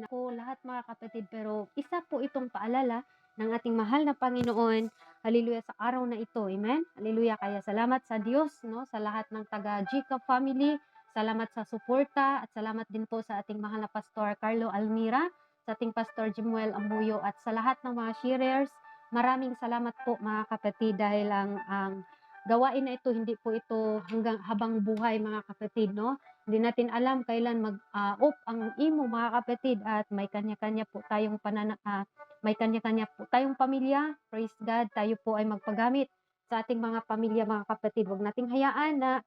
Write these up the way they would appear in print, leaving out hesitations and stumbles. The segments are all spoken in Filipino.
po lahat mga kapatid, pero isa po itong paalala ng ating mahal na Panginoon. Hallelujah sa araw na ito. Amen. Hallelujah. Kaya salamat sa Diyos, no, sa lahat ng taga GCAP family. Salamat sa suporta at salamat din po sa ating mahal na Pastor Carlo Almira, sa ating Pastor Jimuel Ambuyo at sa lahat ng mga sharers. Maraming salamat po mga kapatid dahil ang gawain na ito, hindi po ito hanggang habang buhay mga kapatid, no? Hindi natin alam kailan mag-off ang imo mga kapatid at may kanya-kanya po tayong may kanya-kanya po tayong pamilya. Praise God, tayo po ay magpagamit sa ating mga pamilya mga kapatid. Huwag nating hayaan na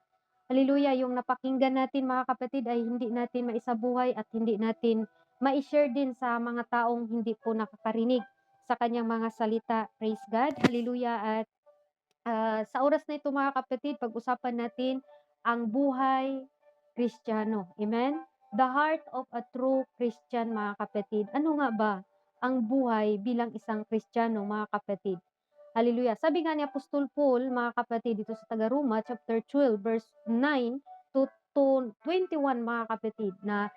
hallelujah, yung napakinggan natin mga kapatid ay hindi natin maisabuhay at hindi natin ma-share din sa mga taong hindi po nakakarinig sa kanyang mga salita. Praise God, hallelujah. At sa oras na ito mga kapatid, pag-usapan natin ang buhay Kristiyano. Amen? The heart of a true Christian mga kapatid. Ano nga ba ang buhay bilang isang Kristiyano mga kapatid? Hallelujah. Sabi nga ni Apostol Paul mga kapatid dito sa taga-Roma chapter 12 verse 9 to 21 mga kapatid na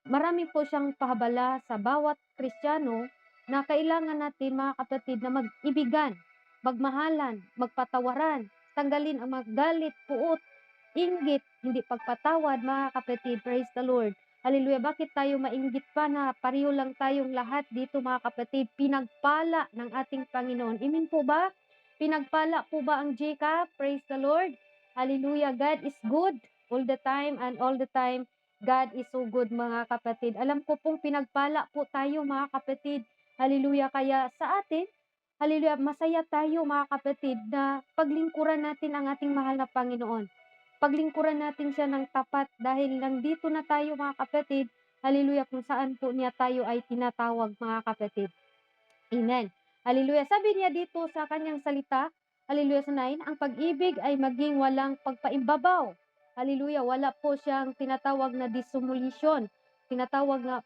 marami po siyang pahabala sa bawat Kristiyano na kailangan natin mga kapatid na mag-ibigan, magmahalan, magpatawaran, tanggalin ang mga galit, puot, inggit, hindi pagpatawad mga kapatid. Praise the Lord. Hallelujah. Bakit tayo mainggit pa na pareho lang tayong lahat dito mga kapatid? Pinagpala ng ating Panginoon. Amen po ba? Pinagpala po ba ang Jacob? Praise the Lord. Hallelujah. God is good all the time and all the time. God is so good mga kapatid. Alam ko pong pinagpala po tayo mga kapatid. Hallelujah. Kaya sa atin, hallelujah, masaya tayo mga kapatid na paglingkuran natin ang ating mahal na Panginoon. Paglingkuran natin siya ng tapat dahil nandito na tayo mga kapatid. Hallelujah, kung saan po niya tayo ay tinatawag mga kapatid. Amen. Hallelujah. Sabi niya dito sa kanyang salita, hallelujah sa 9, ang pag-ibig ay maging walang pagpaimbabaw. Hallelujah. Wala po siyang tinatawag na dissolution. Tinatawag na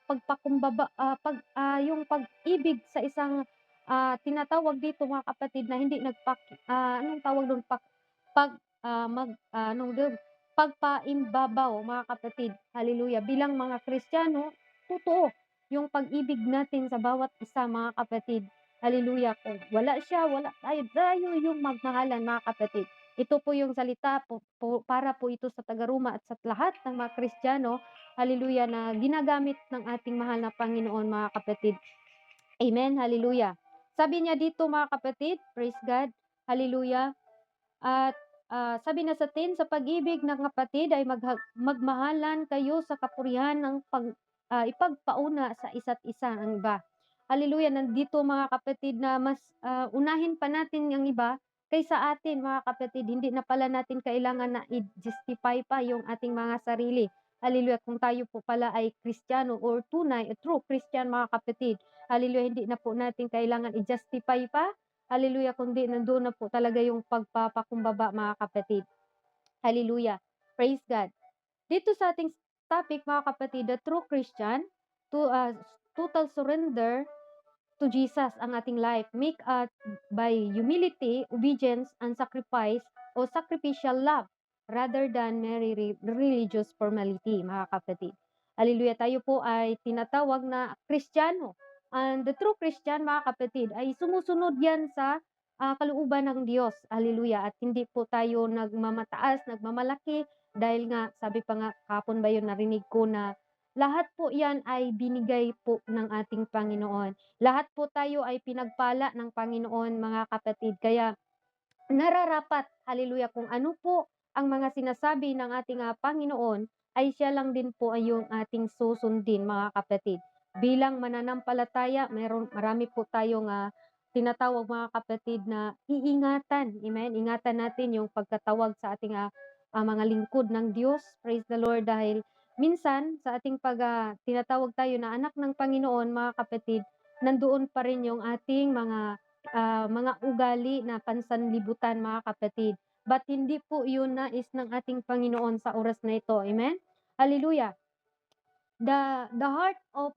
yung pag-ibig sa isang tinatawag dito mga kapatid na hindi anong tawag doon pag anong doon pagpaimbabaw mga kapatid. Hallelujah. Bilang mga Kristiyano, totoo yung pag-ibig natin sa bawat isa mga kapatid. Hallelujah. Kung wala siya, wala tayo. Tayo yung magmahalan mga kapatid. Ito po yung salita para po ito sa taga-Roma at sa lahat ng mga Kristiyano. Hallelujah, na ginagamit ng ating mahal na Panginoon mga kapatid. Amen. Hallelujah. Sabi niya dito mga kapatid, praise God. Hallelujah. At sabi na sa 10, sa pag-ibig ng kapatid ay magmahalan kayo sa kapurihan ng ipagpauna sa isa't isa ang iba. Hallelujah, nandito mga kapatid na mas unahin pa natin ang iba kaysa atin mga kapatid. Hindi na pala natin kailangan na i-justify pa yung ating mga sarili. Hallelujah, kung tayo po pala ay Kristiyano or tunay, true Christian mga kapatid. Hallelujah, hindi na po natin kailangan i-justify pa. Hallelujah, kundi nandoon na po talaga yung pagpapakumbaba mga kapatid. Hallelujah. Praise God. Dito sa ating topic mga kapatid, the true Christian, total surrender to Jesus ang ating life. Make by humility, obedience, and sacrifice o sacrificial love rather than mere religious formality mga kapatid. Hallelujah. Tayo po ay tinatawag na Kristiyano. And the true Christian mga kapatid ay sumusunod yan sa kalooban ng Diyos. Hallelujah. At hindi po tayo nagmamataas, nagmamalaki dahil nga sabi pa nga kapon ba yun narinig ko na lahat po yan ay binigay po ng ating Panginoon. Lahat po tayo ay pinagpala ng Panginoon mga kapatid. Kaya nararapat, hallelujah, kung ano po ang mga sinasabi ng ating Panginoon ay siya lang din po ay yung ating susundin mga kapatid. Bilang mananampalataya, marami po tayong tinatawag mga kapatid na iingatan. Amen? Ingatan natin yung pagkatawag sa ating mga lingkod ng Diyos. Praise the Lord dahil minsan sa ating tinatawag tayo na anak ng Panginoon mga kapatid, nandoon pa rin yung ating mga ugali na pansanlibutan mga kapatid. But hindi po yun nais ng ating Panginoon sa oras na ito. Amen? Hallelujah. The heart of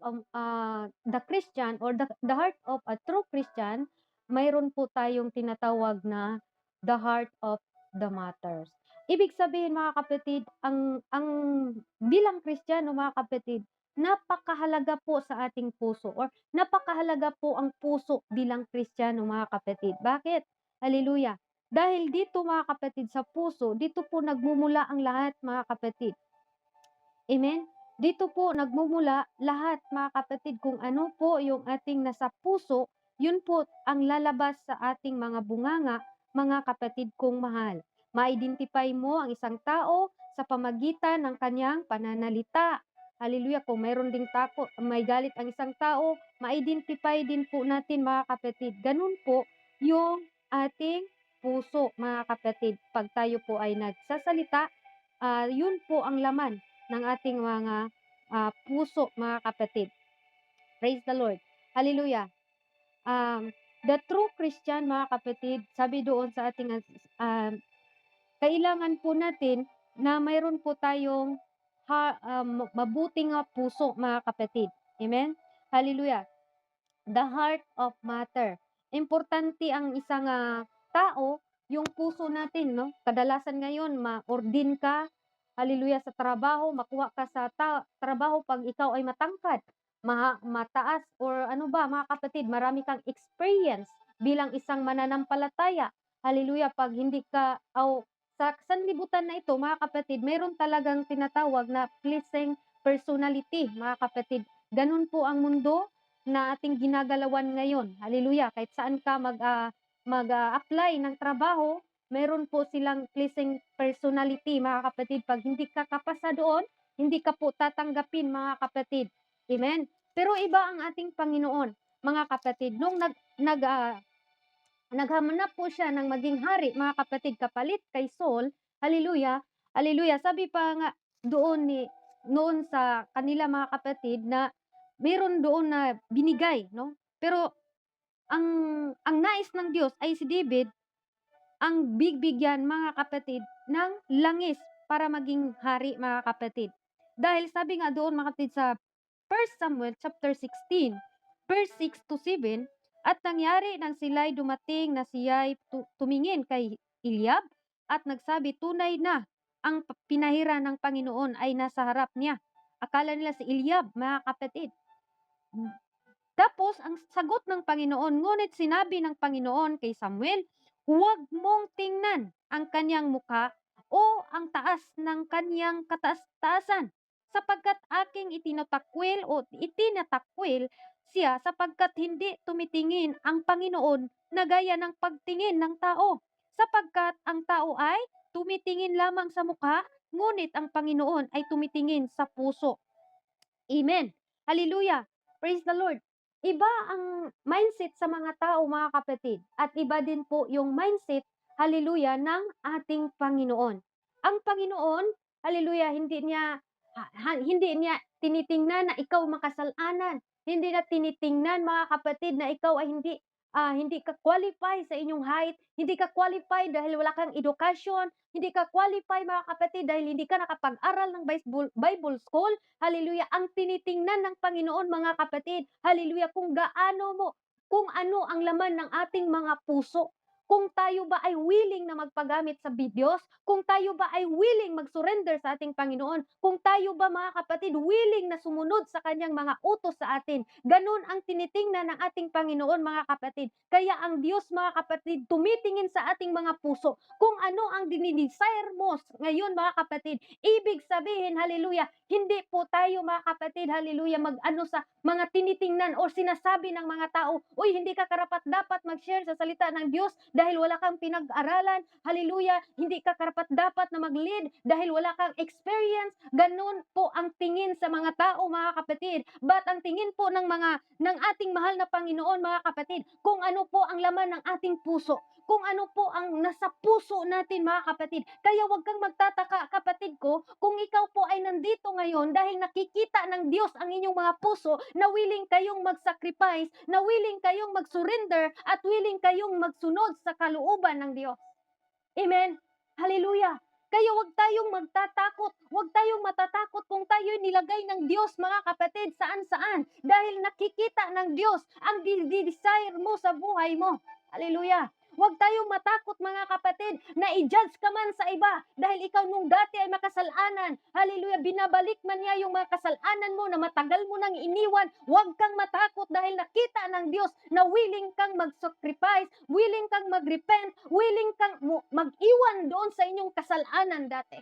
the Christian or the heart of a true Christian, mayroon po tayong tinatawag na the heart of the matters. Ibig sabihin mga kapatid, ang bilang Kristiyano mga kapatid, napakahalaga po sa ating puso or napakahalaga po ang puso bilang Kristiyano mga kapatid. Bakit? Hallelujah. Dahil dito mga kapatid sa puso, dito po nagmumula ang lahat mga kapatid. Amen? Dito po nagmumula lahat mga kapatid kung ano po yung ating nasa puso, yun po ang lalabas sa ating mga bunganga, mga kapatid kong mahal. Ma-identify mo ang isang tao sa pamagitan ng kanyang pananalita. Hallelujah. Kung mayroon ding takot, may galit ang isang tao, ma-identify din po natin mga kapatid. Ganun po yung ating puso mga kapatid. Pag tayo po ay nagsasalita, yun po ang laman ng ating mga puso, mga kapatid. Praise the Lord. Hallelujah. The true Christian, mga kapatid, sabi doon sa ating kailangan po natin na mayroon po tayong mabuting puso, mga kapatid. Amen? Hallelujah. The heart of matter. Importante ang isang tao, yung puso natin, no? Kadalasan ngayon, ma-ordin ka, hallelujah, sa trabaho, makuha ka sa trabaho pag ikaw ay matangkad, mataas, or ano ba, mga kapatid, marami kang experience bilang isang mananampalataya. Hallelujah, pag hindi ka, sa sanlibutan na ito, mga kapatid, meron talagang tinatawag na pleasing personality, mga kapatid. Ganun po ang mundo na ating ginagalawan ngayon. Hallelujah. Kahit saan ka mag-apply ng trabaho, meron po silang pleasing personality, mga kapatid. Pag hindi ka kapasa doon, hindi ka po tatanggapin, mga kapatid. Amen. Pero iba ang ating Panginoon, mga kapatid. Nung naghamanap po siya ng maging hari, mga kapatid, kapalit kay Saul, hallelujah, hallelujah. Sabi pa nga noon sa kanila, mga kapatid, na meron doon na binigay, no? Pero ang nais ng Diyos ay si David ang bigyan, mga kapatid, ng langis para maging hari, mga kapatid. Dahil sabi nga doon, mga kapatid, sa 1 Samuel chapter 16, verse 6 to 7, at nangyari nang sila'y dumating na siya'y tumingin kay Eliab at nagsabi, tunay na ang pinahira ng Panginoon ay nasa harap niya. Akala nila si Eliab, mga kapatid. Tapos, ang sagot ng Panginoon, ngunit sinabi ng Panginoon kay Samuel, huwag mong tingnan ang kanyang mukha o ang taas ng kanyang kataas-taasan, sapagkat aking itinatakwil siya sapagkat hindi tumitingin ang Panginoon na gaya ng pagtingin ng tao, sapagkat ang tao ay tumitingin lamang sa mukha, ngunit ang Panginoon ay tumitingin sa puso. Amen. Hallelujah. Praise the Lord. Iba ang mindset sa mga tao, mga kapatid. At iba din po yung mindset, hallelujah, ng ating Panginoon. Ang Panginoon, hallelujah, hindi niya tinitingnan na ikaw makasalanan. Hindi na tinitingnan, mga kapatid, na ikaw ay hindi ka qualify sa inyong height, hindi ka qualify dahil wala kang edukasyon, hindi ka qualify, mga kapatid, dahil hindi ka nakapag-aral ng Bible school. Hallelujah. Ang tinitingnan ng Panginoon, mga kapatid, hallelujah, kung ano ang laman ng ating mga puso. Kung tayo ba ay willing na magpagamit sa Diyos, kung tayo ba ay willing mag-surrender sa ating Panginoon, kung tayo ba, mga kapatid, willing na sumunod sa kanyang mga utos sa atin. Ganun ang tinitingnan ng ating Panginoon, mga kapatid. Kaya ang Diyos, mga kapatid, tumitingin sa ating mga puso. Kung ano ang dinidesire mo ngayon, mga kapatid, ibig sabihin, hallelujah, hindi po tayo, mga kapatid, hallelujah, mag-ano sa mga tinitingnan o sinasabi ng mga tao, uy, hindi ka karapat dapat mag-share sa salita ng Diyos dahil wala kang pinag-aralan. Hallelujah, hindi ka karapat dapat na mag-lead dahil wala kang experience. Ganun po ang tingin sa mga tao, mga kapatid. But ang tingin po ng ating mahal na Panginoon, mga kapatid, kung ano po ang laman ng ating puso, kung ano po ang nasa puso natin, mga kapatid. Kaya wag kang magtataka, kapatid ko, kung ikaw po ay nandito ngayon dahil nakikita ng Diyos ang inyong mga puso na willing kayong mag-sacrifice, na willing kayong mag-surrender, at willing kayong magsunod sa kalooban ng Diyos. Amen. Hallelujah. Kaya wag tayong magtatakot, wag tayong matatakot kung tayo nilagay ng Diyos, mga kapatid, saan-saan. Dahil nakikita ng Diyos ang desire mo sa buhay mo. Hallelujah. Huwag tayong matakot mga kapatid na i-judge ka man sa iba dahil ikaw nung dati ay makasalanan. Hallelujah, binabalik man niya yung mga kasalanan mo na matagal mo nang iniwan. Huwag kang matakot dahil nakita ng Diyos na willing kang mag-sacrifice, willing kang mag-repent, willing kang mag-iwan doon sa inyong kasalanan dati.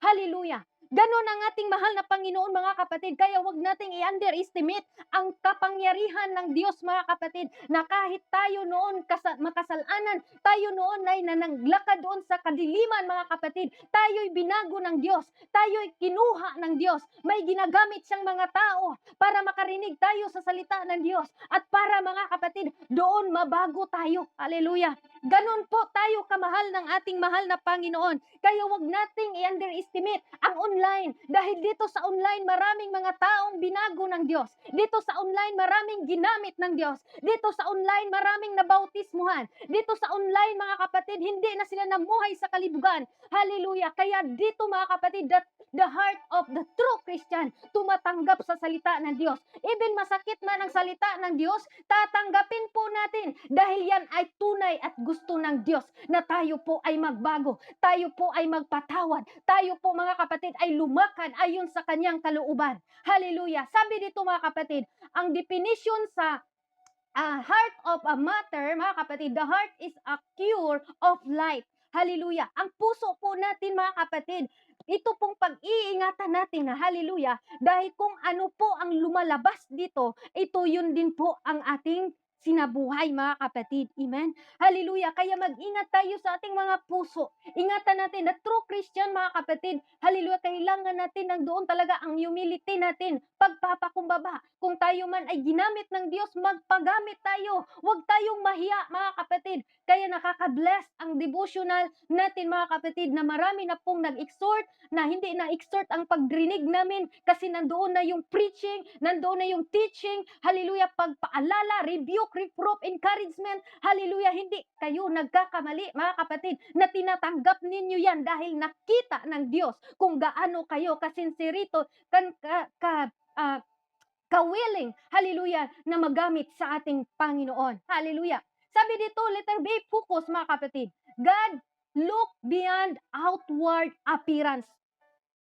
Hallelujah. Ganon ang ating mahal na Panginoon mga kapatid. Kaya wag nating i-underestimate ang kapangyarihan ng Diyos mga kapatid, na kahit tayo noon makasalanan, tayo noon ay nananglakad doon sa kadiliman mga kapatid, tayo'y binago ng Diyos, tayo'y kinuha ng Diyos. May ginagamit siyang mga tao para makarinig tayo sa salita ng Diyos at para mga kapatid, doon mabago tayo. Hallelujah. Ganon po tayo kamahal ng ating mahal na Panginoon. Kaya wag nating i-underestimate ang online. Dahil dito sa online, maraming mga taong binago ng Diyos. Dito sa online, maraming ginamit ng Diyos. Dito sa online, maraming nabautismuhan. Dito sa online, mga kapatid, hindi na sila namuhay sa kalibugan. Hallelujah. Kaya dito mga kapatid, the heart of the true Christian, tumatanggap sa salita ng Diyos. Even masakit man ang salita ng Diyos, tatanggapin po natin dahil yan ay tunay at gusto ng Diyos na tayo po ay magbago, tayo po ay magpatawad, tayo po mga kapatid ay lumakad ayon sa kanyang kalooban. Hallelujah. Sabi dito mga kapatid, ang definition sa heart of a matter, mga kapatid, the heart is a cure of life. Hallelujah. Ang puso po natin mga kapatid, ito pong pag-iingatan natin na hallelujah, dahil kung ano po ang lumalabas dito, ito yun din po ang ating sinabuhay mga kapatid. Amen? Hallelujah. Kaya mag-ingat tayo sa ating mga puso. Ingatan natin, the true Christian mga kapatid, hallelujah, kailangan natin ng doon talaga ang humility natin, pagpapakumbaba. Kung tayo man ay ginamit ng Diyos, magpagamit tayo. Huwag tayong mahiya mga kapatid. Kaya nakaka-bless ang devotional natin mga kapatid na marami na pong nag-exhort, na hindi na-exhort ang pagrinig namin kasi nandoon na yung preaching, nandoon na yung teaching, hallelujah, pagpaalala, rebuke, reproof, encouragement, hallelujah, hindi kayo nagkakamali mga kapatid, na tinatanggap ninyo yan dahil nakita ng Diyos kung gaano kayo kasinsirito, ka-willing, hallelujah, na magamit sa ating Panginoon. Hallelujah. Sabi dito, letter B, focus mga kapatid. God look beyond outward appearance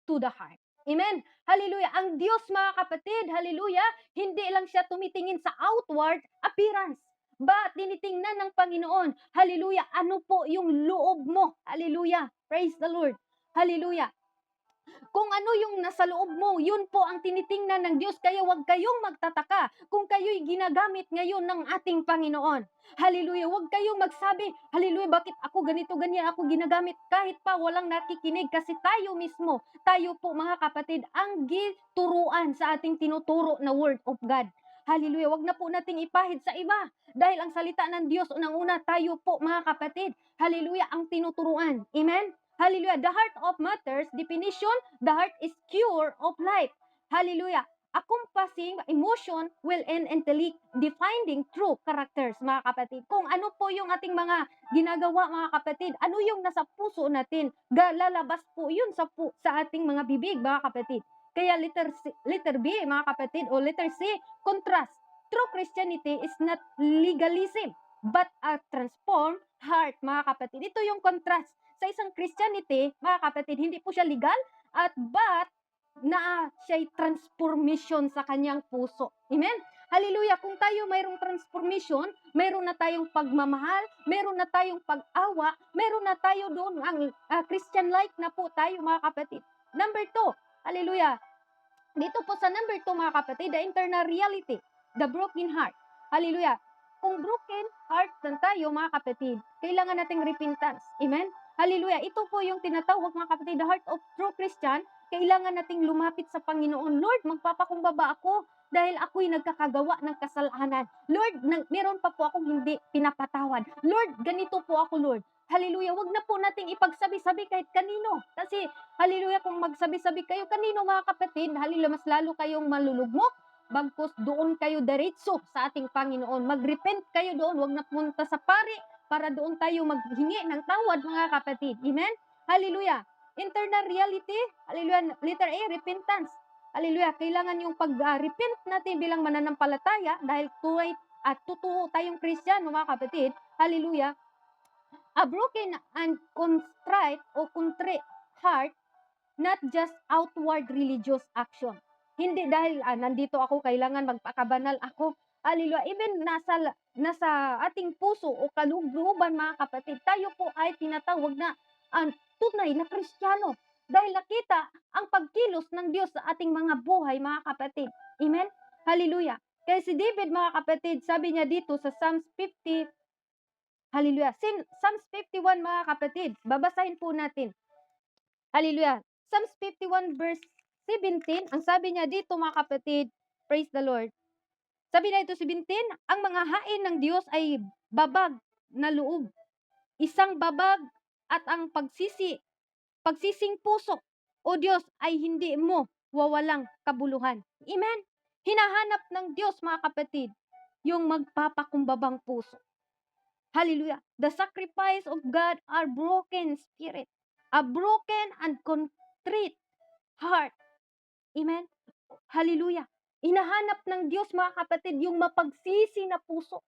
to the heart. Amen. Hallelujah. Ang Diyos mga kapatid, hallelujah, hindi lang siya tumitingin sa outward appearance. But tinitingnan ng Panginoon, hallelujah, ano po yung loob mo? Hallelujah. Praise the Lord. Hallelujah. Kung ano yung nasa loob mo, yun po ang tinitingnan ng Diyos. Kaya huwag kayong magtataka kung kayo'y ginagamit ngayon ng ating Panginoon. Hallelujah. Huwag kayong magsabi, hallelujah, bakit ako ganito, ganyan ako ginagamit? Kahit pa walang nakikinig kasi tayo mismo, tayo po mga kapatid, ang gituruan sa ating tinuturo na Word of God. Hallelujah. Huwag na po nating ipahid sa iba. Dahil ang salita ng Diyos, unang-una, tayo po mga kapatid, hallelujah, ang tinuturuan. Amen? Hallelujah. The heart of matters, definition, the heart is cure of life. Hallelujah. Encompassing emotion, will, and intellect, defining true characters, mga kapatid. Kung ano po yung ating mga ginagawa, mga kapatid, ano yung nasa puso natin, lalabas po yun sa ating mga bibig, mga kapatid. Kaya letter B, mga kapatid, o letter C, contrast. True Christianity is not legalism, but a transformed heart, mga kapatid. Ito yung contrast. Sa isang Christianity, mga kapatid, hindi po siya legal, but na siya'y transformation sa kanyang puso. Amen? Hallelujah! Kung tayo mayroong transformation, mayroon na tayong pagmamahal, mayroon na tayong pag-awa, mayroon na tayo doon ang Christian-like na po tayo, mga kapatid. Number 2, hallelujah! Dito po sa number 2, mga kapatid, the internal reality, the broken heart. Hallelujah! Kung broken heart lang tayo, mga kapatid, kailangan nating repentance. Amen? Hallelujah! Ito po yung tinatawag, mga kapatid, the heart of true Christian. Kailangan nating lumapit sa Panginoon. Lord, magpapakumbaba ako dahil ako'y nagkakagawa ng kasalanan. Lord, meron pa po akong hindi pinapatawad. Lord, ganito po ako, Lord. Hallelujah. Wag na po nating ipagsabi-sabi kahit kanino. Kasi, hallelujah, kung magsabi-sabi kayo kanino, mga kapatid, hallelujah, mas lalo kayong malulugmok. Bagkus doon kayo diretso sa ating Panginoon. Mag-repent kayo doon. Wag na punta sa pari para doon tayo maghingi ng tawad, mga kapatid. Amen? Hallelujah. Internal reality, hallelujah, letter A, repentance. Hallelujah, kailangan yung pag-repent natin bilang mananampalataya dahil tuway at totoo tayong Kristiyano, mga kapatid. Hallelujah. A broken and contrite o contrite heart, not just outward religious action. Hindi dahil nandito ako, kailangan magpakabanal ako. Hallelujah. Even nasa ating puso o kalooban, mga kapatid, tayo po ay tinatawag na tunay na Kristiyano. Dahil nakita ang pagkilos ng Diyos sa ating mga buhay, mga kapatid. Amen? Hallelujah. Kaya si David, mga kapatid, sabi niya dito sa Psalms 50, hallelujah. Psalms 51, mga kapatid, babasahin po natin. Hallelujah. Psalms 51 verse 17, ang sabi niya dito, mga kapatid, praise the Lord. Sabi na ito 17, ang mga hain ng Diyos ay babag na loob. Isang babag at ang pagsising puso, o Diyos, ay hindi mo wawalang kabuluhan. Amen? Hinahanap ng Diyos, mga kapatid, yung magpapakumbabang puso. Hallelujah. The sacrifice of God are broken spirit, a broken and contrite heart. Amen? Hallelujah. Inahanap ng Diyos, mga kapatid, yung mapagsisi na puso.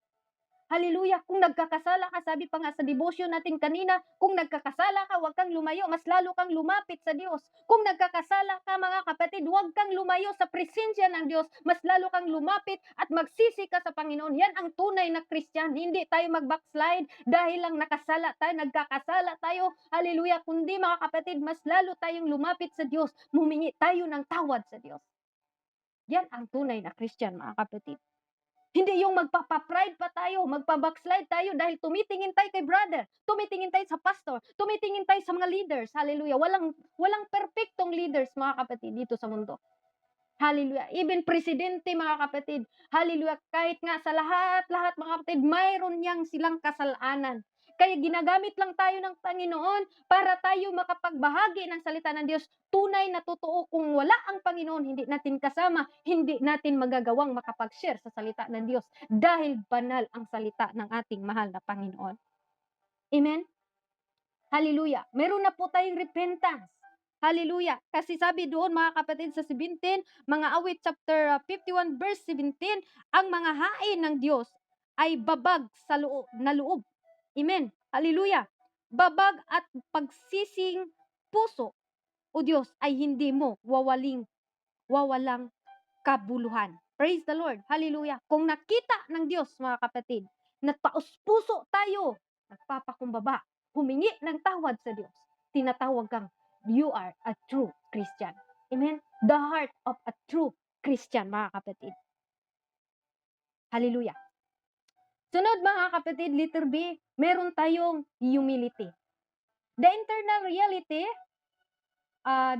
Hallelujah. Kung nagkakasala ka, sabi pa nga sa devotion natin kanina, kung nagkakasala ka, huwag kang lumayo, mas lalo kang lumapit sa Diyos. Kung nagkakasala ka, mga kapatid, huwag kang lumayo sa presensya ng Diyos, mas lalo kang lumapit at magsisi ka sa Panginoon. Yan ang tunay na Christian. Hindi tayo mag-backslide dahil lang nakasala tayo, nagkakasala tayo. Hallelujah. Kundi, mga kapatid, mas lalo tayong lumapit sa Diyos. Humingi tayo ng tawad sa Diyos. Yan ang tunay na Christian, mga kapatid. Hindi yung magpapapride pa tayo, magpa-backslide tayo dahil tumitingin tayo kay brother, tumitingin tayo sa pastor, tumitingin tayo sa mga leaders. Hallelujah. Walang perfectong leaders, mga kapatid, dito sa mundo. Hallelujah. Even presidente, mga kapatid. Hallelujah. Kahit nga sa lahat, mga kapatid, mayroon niyang silang kasalanan. Kaya ginagamit lang tayo ng Panginoon para tayo makapagbahagi ng salita ng Diyos. Tunay na totoo, kung wala ang Panginoon, hindi natin kasama, hindi natin magagawang makapag-share sa salita ng Diyos dahil banal ang salita ng ating mahal na Panginoon. Amen? Hallelujah. Meron na po tayong repentance. Hallelujah. Kasi sabi doon, mga kapatid, sa 17, mga awit chapter 51 verse 17, ang mga hain ng Diyos ay babag sa na loob. Amen. Hallelujah. Babag at pagsising puso, o Diyos, ay hindi mo wawalang kabuluhan. Praise the Lord. Hallelujah. Kung nakita ng Diyos, mga kapatid, na taos-puso tayo, nagpapakumbaba, humingi ng tawad sa Diyos, tinatawag kang, you are a true Christian. Amen? The heart of a true Christian, mga kapatid. Hallelujah. Sunod, mga kapatid, letter B, meron tayong humility. The internal reality,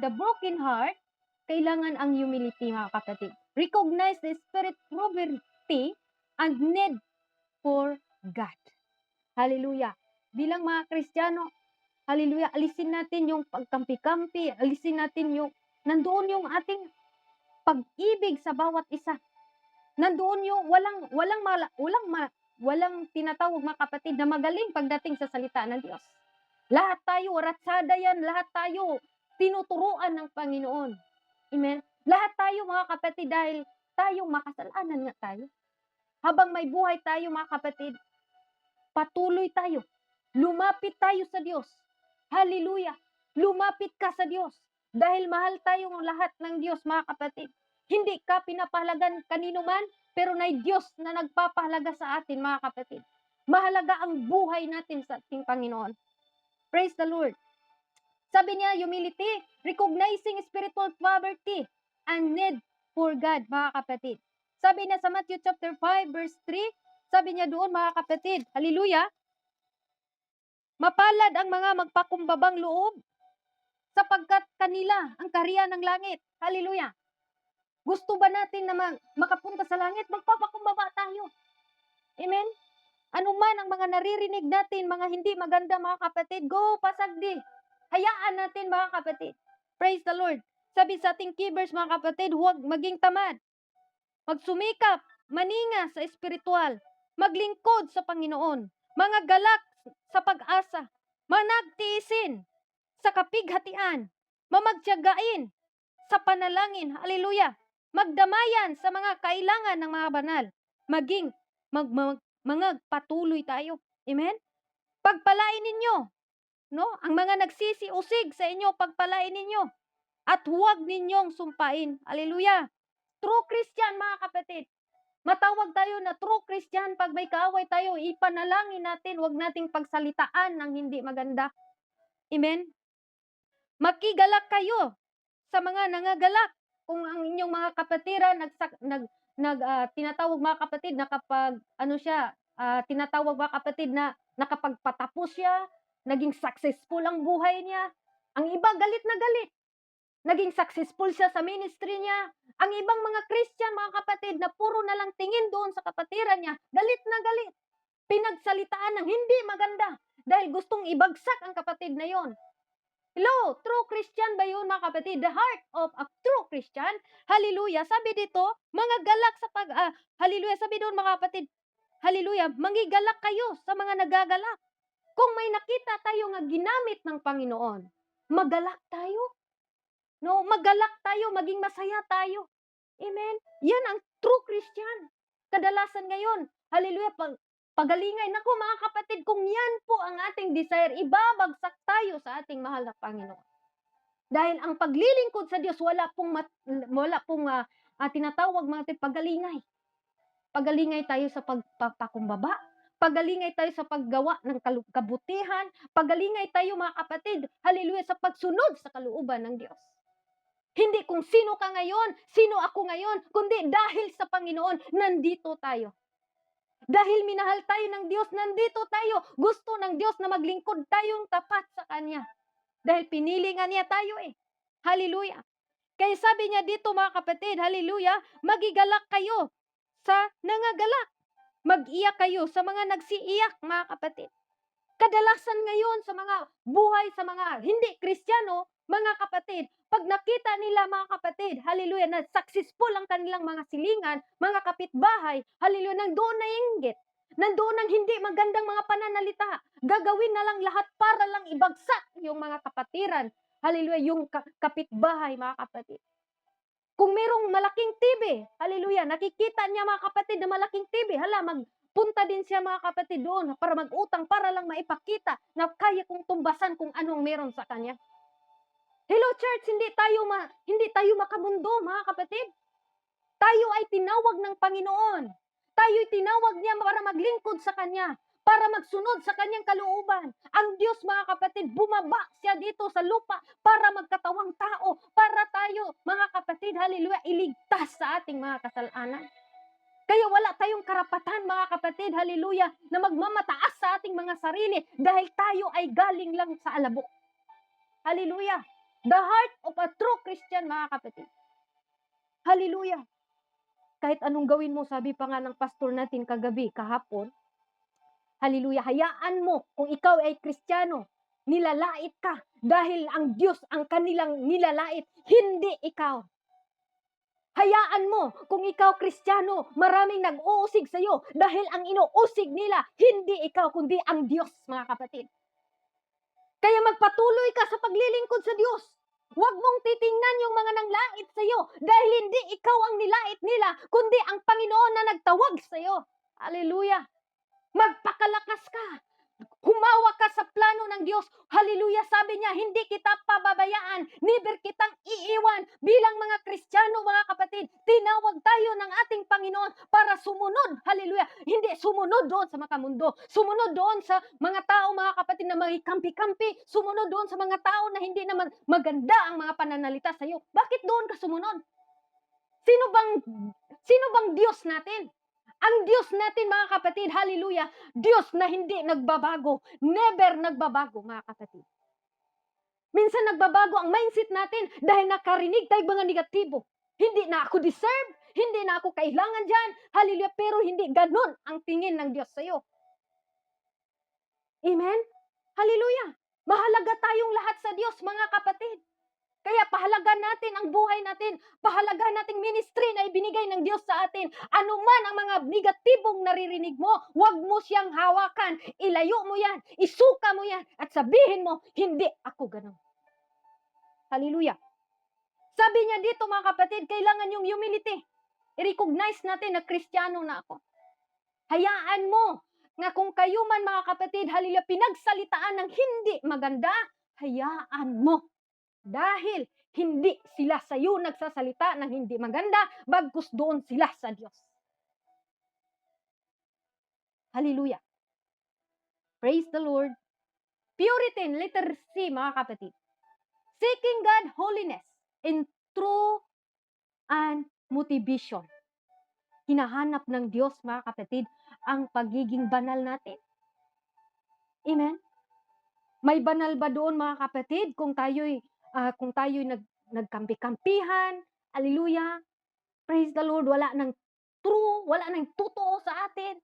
the broken heart, kailangan ang humility, mga kapatid. Recognize the spirit poverty and need for God. Hallelujah. Bilang mga Kristiyano, hallelujah, alisin natin yung pagkampi-kampi, alisin natin yung, nandoon yung ating pag-ibig sa bawat isa. Nandoon yung walang tinatawag, mga kapatid, na magaling pagdating sa salita ng Diyos. Lahat tayo, ratsada yan, lahat tayo, tinuturuan ng Panginoon. Amen? Lahat tayo, mga kapatid, dahil tayong makasalanan nga tayo. Habang may buhay tayo, mga kapatid, patuloy tayo. Lumapit tayo sa Diyos. Hallelujah. Lumapit ka sa Diyos. Dahil mahal tayong lahat ng Diyos, mga kapatid. Hindi ka pinapahalagan kanino man, pero na Diyos na nagpapahalaga sa atin, mga kapatid. Mahalaga ang buhay natin sa ating Panginoon. Praise the Lord. Sabi niya, humility, recognizing spiritual poverty and need for God, mga kapatid. Sabi niya sa Matthew chapter 5 verse 3, sabi niya doon, mga kapatid, hallelujah, mapalad ang mga magpakumbabang loob sapagkat kanila ang kaharian ng langit. Hallelujah. Gusto ba natin na makapunta sa langit? Magpapakumbaba tayo. Amen? Ano man ang mga naririnig natin, mga hindi maganda, mga kapatid, go, pasagdi. Hayaan natin, mga kapatid. Praise the Lord. Sabi sa ating keyverse, mga kapatid, huwag maging tamad. Magsumikap, maninga sa espiritual, maglingkod sa Panginoon, mga galak sa pag-asa, managtiisin sa kapighatian, mamagtiyagain sa panalangin, hallelujah, magdamayan sa mga kailangan ng mga banal, maging mga patuloy tayo. Amen? Pagpalain ninyo, no? Ang mga nagsisiusig sa inyo, pagpalain ninyo. At huwag ninyong sumpain. Hallelujah. True Christian, mga kapatid. Matawag tayo na true Christian pag may kaaway tayo, ipanalangin natin, huwag nating pagsalitaan ng hindi maganda. Amen? Makigalak kayo sa mga nangagalak. Kung ang inyong mga kapatiran tinatawag mga kapatid na kapag tinatawag mga kapatid na nakapagpatapos siya, naging successful ang buhay niya. Ang iba galit na galit. Naging successful siya sa ministry niya. Ang ibang mga Christian, mga kapatid, na puro na lang tingin doon sa kapatiran niya, galit na galit. Pinagsalitaan ng hindi maganda dahil gustong ibagsak ang kapatid na yon. Hello, true Christian ba yun, mga kapatid? The heart of a true Christian. Hallelujah. Sabi dito, mga galak sa hallelujah. Sabi doon, mga kapatid, hallelujah, mangigalak kayo sa mga nagagalak. Kung may nakita tayo nga ginamit ng Panginoon, magalak tayo. No, magalak tayo, maging masaya tayo. Amen? Yan ang true Christian. Kadalasan ngayon, hallelujah, pagalingay. Naku mga kapatid, kung yan po ang ating desire, ibabagsak tayo sa ating mahal na Panginoon. Dahil ang paglilingkod sa Diyos, wala pong tinatawag mga pagalingay. Pagalingay tayo sa pagpapakumbaba. Pagalingay tayo sa paggawa ng kabutihan. Pagalingay tayo mga kapatid, hallelujah, sa pagsunod sa kalooban ng Diyos. Hindi kung sino ka ngayon, sino ako ngayon, kundi dahil sa Panginoon, nandito tayo. Dahil minahal tayo ng Diyos, nandito tayo. Gusto ng Diyos na maglingkod tayong tapat sa Kanya. Dahil pinili nga niya tayo eh. Hallelujah. Kaya sabi niya dito mga kapatid, hallelujah, magigalak kayo sa nangagalak. Mag-iyak kayo sa mga nagsiiyak, mga kapatid. Kadalasan ngayon sa mga buhay, sa mga hindi Kristiyano, mga kapatid, pag nakita nila mga kapatid, hallelujah, na successful ang kanilang mga silingan, mga kapitbahay, hallelujah, nandoon na inggit. Nandoon ang hindi magandang mga pananalita. Gagawin na lang lahat para lang ibagsak yung mga kapatiran. Hallelujah, yung kapitbahay, mga kapatid. Kung merong malaking TV, hallelujah, nakikita niya mga kapatid na malaking TV, punta din siya mga kapatid doon para mag-utang para lang maipakita na kaya kong tumbasan kung anong meron sa kanya. Hello church, hindi tayo makamundo mga kapatid. Tayo ay tinawag ng Panginoon. Tayo ay tinawag niya para maglingkod sa Kanya, para magsunod sa Kanyang kalooban. Ang Diyos mga kapatid, bumaba siya dito sa lupa para magkatawang tao, para tayo mga kapatid, hallelujah, iligtas sa ating mga kasalanan. Kaya wala tayong karapatan mga kapatid, hallelujah, na magmamataas sa ating mga sarili dahil tayo ay galing lang sa alabok. Hallelujah. The heart of a true Christian mga kapatid. Hallelujah. Kahit anong gawin mo, sabi pa nga ng pastor natin kahapon, hallelujah, hayaan mo kung ikaw ay Kristiyano, nilalait ka dahil ang Diyos ang kanilang nilalait, hindi ikaw. Hayaan mo kung ikaw Kristiyano, maraming nag-uusig sa iyo dahil ang inuusig nila, hindi ikaw kundi ang Diyos, mga kapatid. Kaya magpatuloy ka sa paglilingkod sa Diyos. Huwag mong titingnan yung mga nanglait sa iyo dahil hindi ikaw ang nilait nila, kundi ang Panginoon na nagtawag sa iyo. Hallelujah. Magpakalakas ka. Humawak ka sa plano ng Diyos. Hallelujah. Sabi niya, hindi kita pababayaan. Never kitang iiwan. Bilang mga Kristiyano, mga kapatid, tinawag tayo ng ating Panginoon para sumunod. Hallelujah. Hindi sumunod doon sa makamundo. Sumunod doon sa mga tao, mga kapatid, na may kampi-kampi. Sumunod doon sa mga tao na hindi naman maganda ang mga pananalita sa iyo. Bakit doon ka sumunod? Sino bang Diyos natin? Ang Diyos natin, mga kapatid, hallelujah, Diyos na hindi nagbabago, never nagbabago, mga kapatid. Minsan nagbabago ang mindset natin dahil nakarinig tayo mga negatibo. Hindi na ako deserve, hindi na ako kailangan dyan, hallelujah, pero hindi ganun ang tingin ng Diyos sa iyo. Amen? Hallelujah. Mahalaga tayong lahat sa Diyos, mga kapatid. Kaya pahalagan natin ang buhay natin. Pahalagan nating ministry na ibinigay ng Diyos sa atin. Ano man ang mga negatibong naririnig mo, huwag mo siyang hawakan. Ilayo mo yan. Isuka mo yan. At sabihin mo, hindi ako ganun. Hallelujah. Sabi niya dito mga kapatid, kailangan yung humility. I-recognize natin na Kristiyano na ako. Hayaan mo nga kung kayo man mga kapatid, haleluya, pinagsalitaan ng hindi maganda, hayaan mo. Dahil hindi sila sa iyo nagsasalita ng hindi maganda, bagkus doon sila sa Diyos. Hallelujah. Praise the Lord. Purity, letter C, mga kapatid. Seeking God holiness in true and motivation. Hinahanap ng Diyos, mga kapatid, ang pagiging banal natin. Amen? May banal ba doon, mga kapatid, kung tayo'y nagkampi-kampihan? Hallelujah. Praise the Lord. Wala nang true, wala nang totoo sa atin.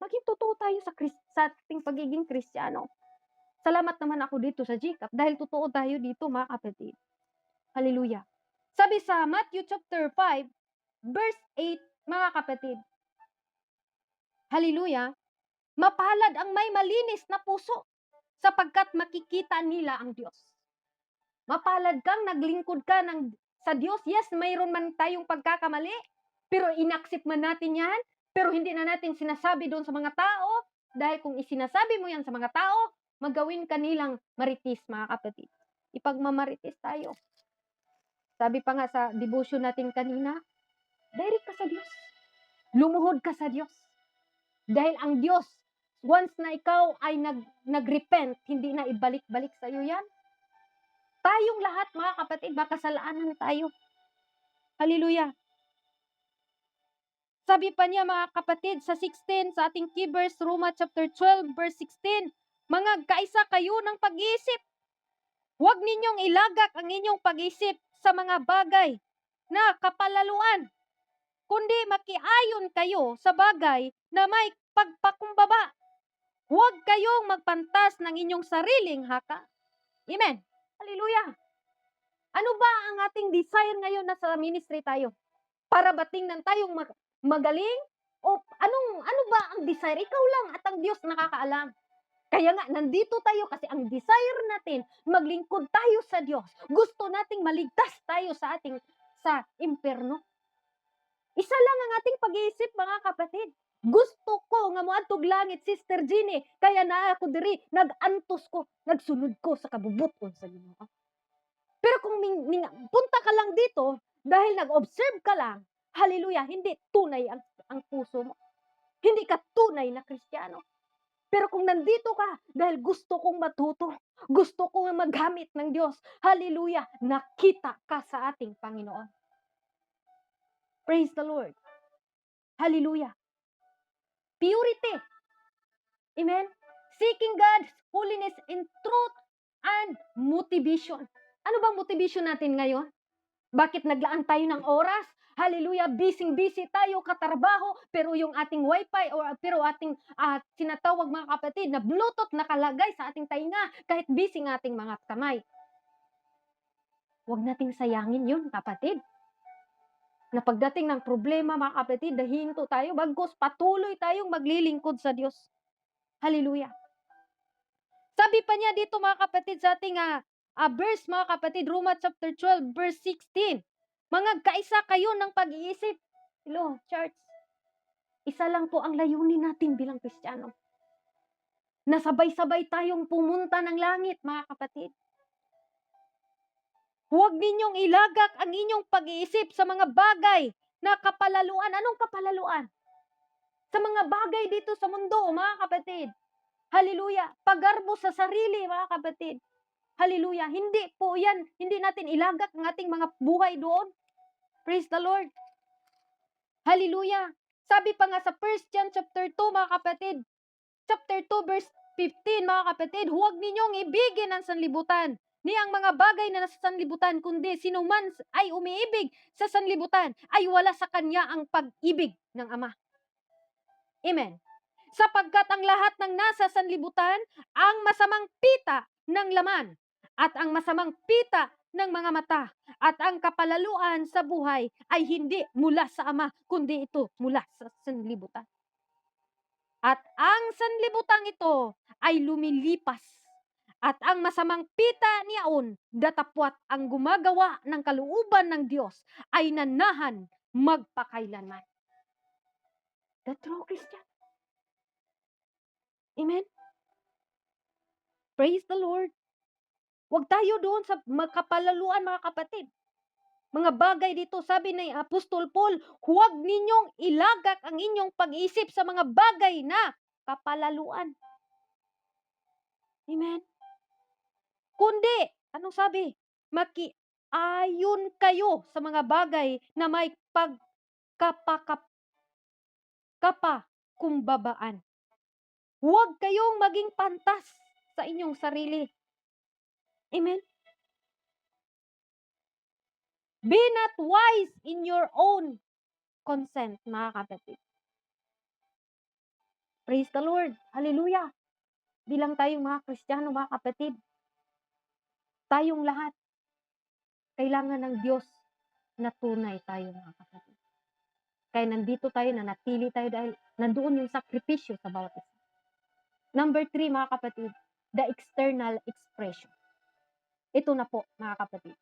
Maging totoo tayo sa ating pagiging Kristiyano. Salamat naman ako dito sa GCAP dahil totoo tayo dito, mga kapatid. Hallelujah. Sabi sa Matthew chapter 5, verse 8, mga kapatid. Hallelujah. Mapalad ang may malinis na puso sapagkat makikita nila ang Diyos. Mapalad kang naglingkod ka sa Diyos. Yes, mayroon man tayong pagkakamali, pero inaccept man natin yan, pero hindi na natin sinasabi doon sa mga tao, dahil kung isinasabi mo yan sa mga tao, magawin ka nilang maritis, mga kapatid. Ipagmamaritis tayo. Sabi pa nga sa devotion natin kanina, direct ka sa Diyos. Lumuhod ka sa Diyos. Dahil ang Diyos, once na ikaw ay nag-repent, hindi na ibalik-balik sa iyo yan. Tayong lahat, mga kapatid, makasalanan tayo. Hallelujah. Sabi pa niya, mga kapatid, sa 16, sa ating key verse, Roma chapter 12, verse 16, mga kaisa kayo ng pag-iisip. Huwag ninyong ilagak ang inyong pag-iisip sa mga bagay na kapalaluan, kundi makiayon kayo sa bagay na may pagpakumbaba. Huwag kayong magpantas ng inyong sariling haka. Amen. Hallelujah. Ano ba ang ating desire ngayon na sa ministry tayo? Para ba tingnan tayong magaling? O ano ba ang desire? Ikaw lang at ang Diyos nakakaalam. Kaya nga, nandito tayo kasi ang desire natin, maglingkod tayo sa Diyos. Gusto nating maligtas tayo sa impyerno. Isa lang ang ating pag-iisip, mga kapatid. Gusto ko nga moadtog langit, Sister Jeannie, kaya na ako diri, nag-antos ko, nagsunod ko sa kabubuton sa Ginoo. Pero kung punta ka lang dito, dahil nag-observe ka lang, hallelujah, hindi tunay ang puso mo. Hindi ka tunay na Kristiyano. Pero kung nandito ka, dahil gusto kong matuto, gusto kong maghamit ng Diyos, hallelujah, nakita ka sa ating Panginoon. Praise the Lord. Hallelujah. Purity. Amen. Seeking God's holiness in truth and motivation. Ano bang motivation natin ngayon? Bakit naglaan tayo ng oras? Hallelujah, busy tayo, katrabaho, pero yung ating wifi pero ating sinatawag, mga kapatid, na Bluetooth nakalagay sa ating tainga kahit busy ng ating mga kamay. Huwag nating sayangin yun, kapatid. Na pagdating ng problema, mga kapatid, dahinto tayo, bagkus patuloy tayong maglilingkod sa Diyos. Hallelujah. Sabi pa niya dito, mga kapatid, sa ating verse, mga kapatid, Roma chapter 12, verse 16. Mga kaisa kayo ng pag-iisip. Hello, church. Isa lang po ang layunin natin bilang Kristiyano. Nasabay-sabay tayong pumunta ng langit, mga kapatid. Huwag ninyong ilagak ang inyong pag-iisip sa mga bagay na kapalaluan. Anong kapalaluan? Sa mga bagay dito sa mundo, mga kapatid. Hallelujah. Pagarbo sa sarili, mga kapatid. Hallelujah. Hindi po yan. Hindi natin ilagak ang ating mga buhay doon. Praise the Lord. Hallelujah. Sabi pa nga sa 1 John chapter 2, mga kapatid. Chapter 2, verse 15, mga kapatid. Huwag ninyong ibigin ang sanlibutan ni ang mga bagay na nasa sanlibutan, kundi sino man ay umiibig sa sanlibutan ay wala sa kanya ang pag-ibig ng Ama. Amen. Sapagkat ang lahat ng nasa sanlibutan, ang masamang pita ng laman, at ang masamang pita ng mga mata, at ang kapalaluan sa buhay ay hindi mula sa Ama, kundi ito mula sa sanlibutan. At ang sanlibutang ito ay lumilipas, at ang masamang pita niyaon, datapwat ang gumagawa ng kalooban ng Diyos ay nanahan magpakailanman. The true Christian. Amen? Praise the Lord. Huwag tayo doon sa makapalaluan, mga kapatid. Mga bagay dito, sabi ni Apostol Paul, huwag ninyong ilagak ang inyong pag-isip sa mga bagay na kapalaluan. Amen? Kundi, anong sabi? Makiayon kayo sa mga bagay na may kapakumbabaan. Huwag kayong maging pantas sa inyong sarili. Amen? Be not wise in your own consent, mga kapatid. Praise the Lord. Hallelujah. Bilang tayong mga Kristiyano, mga kapatid, tayong lahat, kailangan ng Diyos na tunay tayo, mga kapatid. Kaya nandito tayo, nanatili tayo dahil nandoon yung sakripisyo sa bawat isa. Number 3, mga kapatid, the external expression. Ito na po, mga kapatid.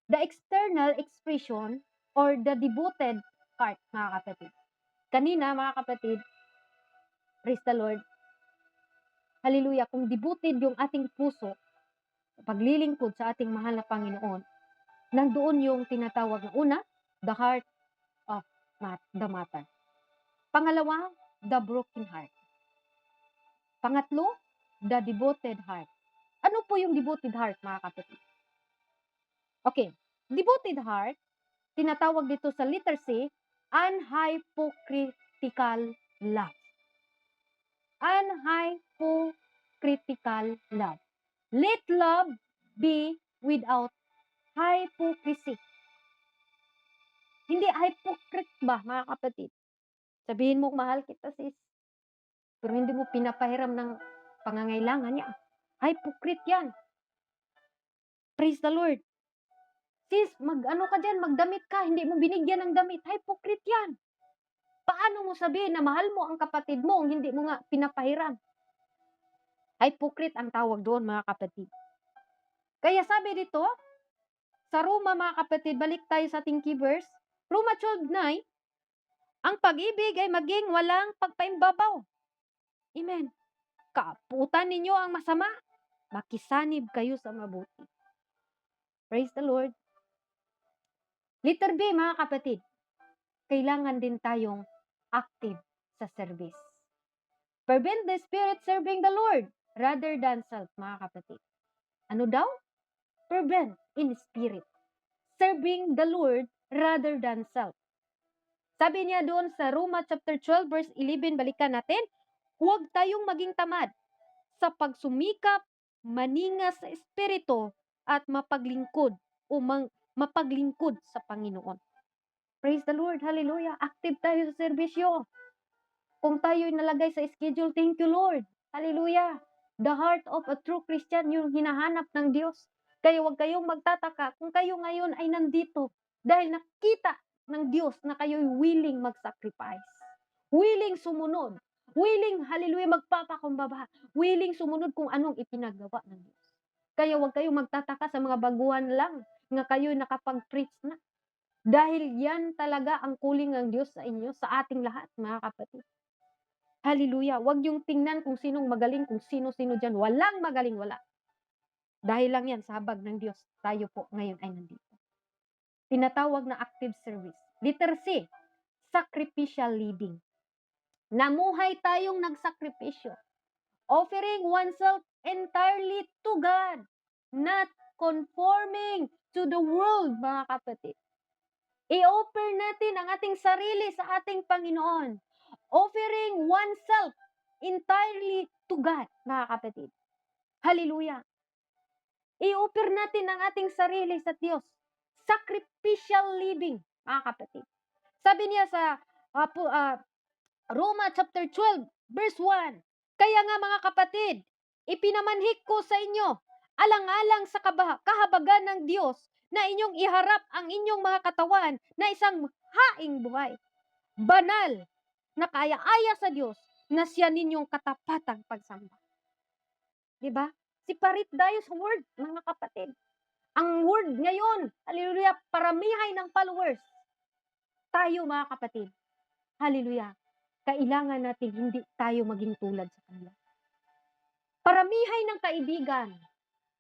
The external expression or the devoted heart, mga kapatid. Kanina, mga kapatid, praise the Lord, hallelujah, kung devoted yung ating puso, paglilingkod sa ating mahal na Panginoon, nandoon yung tinatawag na una, the heart of the matter. Pangalawa, the broken heart. Pangatlo, the devoted heart. Ano po yung devoted heart, mga kapatid? Okay, devoted heart, tinatawag dito sa letter C, unhypocritical love. Unhypocritical love. Let love be without hypocrisy. Hindi hypocrite ba, mga kapatid? Sabihin mo, mahal kita, sis. Pero hindi mo pinapahiram ng pangangailangan niya. Hypocrite yan. Praise the Lord. Sis, mag-ano ka dyan, magdamit ka, hindi mo binigyan ng damit. Hypocrite yan. Paano mo sabihin na mahal mo ang kapatid mo, hindi mo nga pinapahiram? Hypocrite ang tawag doon, mga kapatid. Kaya sabi dito, sa Roma, mga kapatid, balik tayo sa ating key verse, Roma 12:9, ang pag-ibig ay maging walang pagpaimbabaw. Amen. Kaaputan ninyo ang masama, makisanib kayo sa mabuti. Praise the Lord. Letter B, mga kapatid, kailangan din tayong active sa service. Fervent the Spirit serving the Lord rather than self, mga kapatid. Ano daw? Fervent in spirit. Serving the Lord rather than self. Sabi niya doon sa Roma chapter 12 verse 11, balikan natin, huwag tayong maging tamad sa pagsumikap, maningas sa espiritu at mapaglingkod o mapaglingkod sa Panginoon. Praise the Lord, hallelujah. Active tayo sa serbisyo. Kung tayo'y nalagay sa schedule, thank you Lord. Hallelujah. The heart of a true Christian, yung hinahanap ng Diyos. Kaya huwag kayong magtataka kung kayo ngayon ay nandito dahil nakita ng Diyos na kayo'y willing mag-sacrifice. Willing sumunod. Willing, hallelujah, magpapakumbaba. Willing sumunod kung anong ipinagawa ng Diyos. Kaya huwag kayong magtataka sa mga baguhan lang na kayo'y nakapag-preach na. Dahil yan talaga ang calling ng Diyos sa inyo, sa ating lahat, mga kapatid. Hallelujah. Huwag yung tingnan kung sinong magaling, kung sino-sino dyan. Walang magaling, wala. Dahil lang yan, sa habag ng Diyos, tayo po ngayon ay nandito. Tinatawag na active service. Letter C, sacrificial living. Namuhay tayong nagsakripisyo. Offering oneself entirely to God. Not conforming to the world, mga kapatid. I-offer natin ang ating sarili sa ating Panginoon. Offering oneself entirely to God, mga kapatid. Hallelujah. I-offer natin ang ating sarili sa Diyos. Sacrificial living, mga kapatid. Sabi niya sa Roma chapter 12, verse 1, kaya nga mga kapatid, ipinamanhik ko sa inyo, alang-alang sa kahabagan ng Diyos, na inyong iharap ang inyong mga katawan na isang haing buhay. Banal, na kaya-aya sa Diyos, na siya ninyong katapatang pagsamba. Diba? Separate tayo sa word, mga kapatid. Ang word ngayon, hallelujah, paramihay ng followers. Tayo, mga kapatid, hallelujah, kailangan natin hindi tayo maging tulad sa kanila. Paramihay ng kaibigan.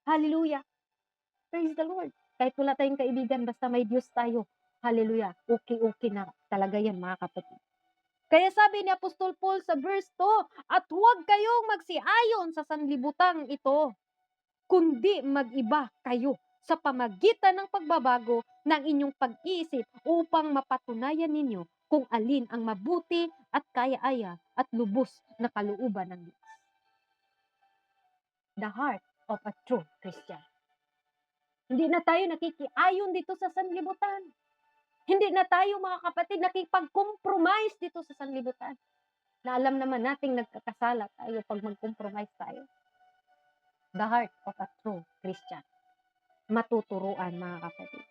Hallelujah. Praise the Lord. Kahit wala tayong kaibigan, basta may Diyos tayo. Hallelujah. Okay na talaga yan, mga kapatid. Kaya sabi ni Apostol Paul sa verse 2, at huwag kayong magsiayon sa sanlibutang ito, kundi mag-iba kayo sa pamagitan ng pagbabago ng inyong pag-iisip upang mapatunayan ninyo kung alin ang mabuti at kaya-aya at lubos na kalooban ng Diyos. The heart of a true Christian. Hindi na tayo nakikiayon dito sa sanlibutan. Hindi na tayo, mga kapatid, nakipag-compromise dito sa sanlibutan. Na alam naman nating nagkakasala tayo pag mag-compromise tayo. The heart of a true Christian. Matuturuan, mga kapatid.